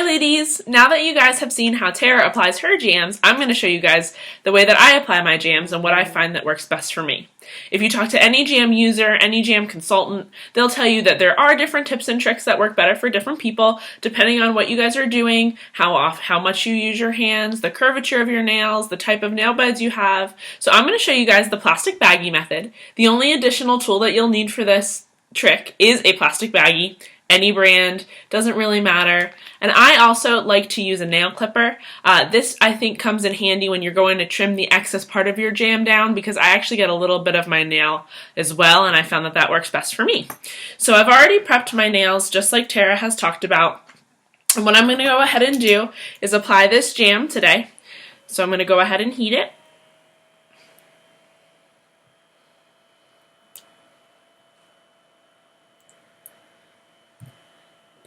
Hi ladies! Now that you guys have seen how Tara applies her jams, I'm going to show you guys the way that I apply my jams and what I find that works best for me. If you talk to any jam user, any jam consultant, they'll tell you that there are different tips and tricks that work better for different people depending on what you guys are doing, how much you use your hands, the curvature of your nails, the type of nail beds you have. So I'm going to show you guys the plastic baggie method. The only additional tool that you'll need for this trick is a plastic baggie. Any brand, doesn't really matter. And I also like to use a nail clipper. This I think comes in handy when you're going to trim the excess part of your jam down because I actually get a little bit of my nail as well, and I found that that works best for me. So I've already prepped my nails just like Tara has talked about. And what I'm going to go ahead and do is apply this jam today. So I'm going to go ahead and heat it.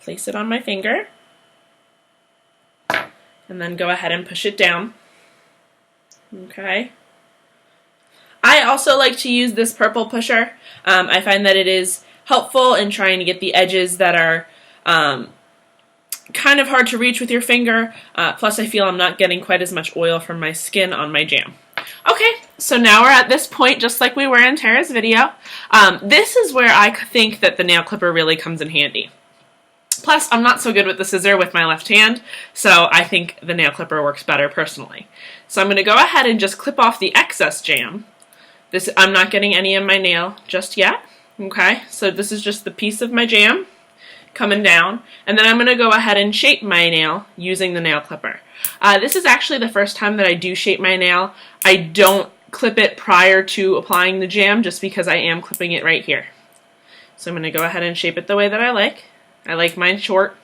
Place it on my finger, and then go ahead and push it down. Okay. I also like to use this purple pusher. I find that it is helpful in trying to get the edges that are kind of hard to reach with your finger. Plus I feel I'm not getting quite as much oil from my skin on my jam. Okay, so now we're at this point just like we were in Tara's video. This is where I think that the nail clipper really comes in handy. Plus, I'm not so good with the scissor with my left hand, so I think the nail clipper works better personally. So I'm going to go ahead and just clip off the excess jam. I'm not getting any of my nail just yet. Okay, so this is just the piece of my jam coming down, and then I'm going to go ahead and shape my nail using the nail clipper. This is actually the first time that I do shape my nail. I don't clip it prior to applying the jam just because I am clipping it right here. So I'm going to go ahead and shape it the way that I like. I like mine short.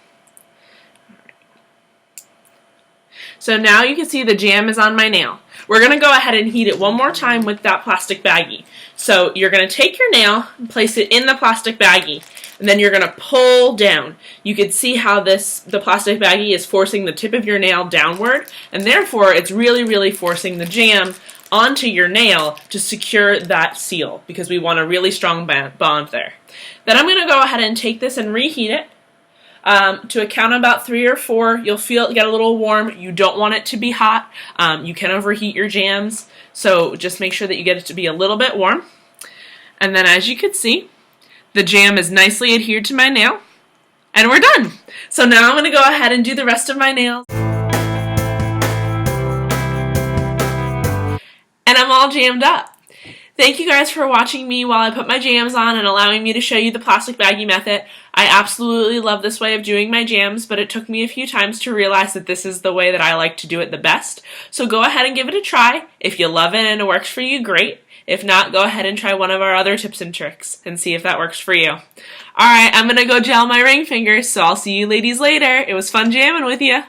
So now you can see the jam is on my nail. We're going to go ahead and heat it one more time with that plastic baggie. So you're going to take your nail and place it in the plastic baggie, and then you're going to pull down. You can see how the plastic baggie is forcing the tip of your nail downward, and therefore it's really forcing the jam onto your nail to secure that seal because we want a really strong bond there. Then I'm going to go ahead and take this and reheat it to a count of about 3 or 4. You'll feel it get a little warm. You don't want it to be hot. You can overheat your jams, so just make sure that you get it to be a little bit warm. And then as you can see, the jam is nicely adhered to my nail, and we're done. So now I'm going to go ahead and do the rest of my nails. And I'm all jammed up. Thank you guys for watching me while I put my jams on and allowing me to show you the plastic baggie method. I absolutely love this way of doing my jams, but it took me a few times to realize that this is the way that I like to do it the best. So go ahead and give it a try. If you love it and it works for you, great. If not, go ahead and try one of our other tips and tricks and see if that works for you. Alright, I'm going to go gel my ring fingers, so I'll see you ladies later. It was fun jamming with you.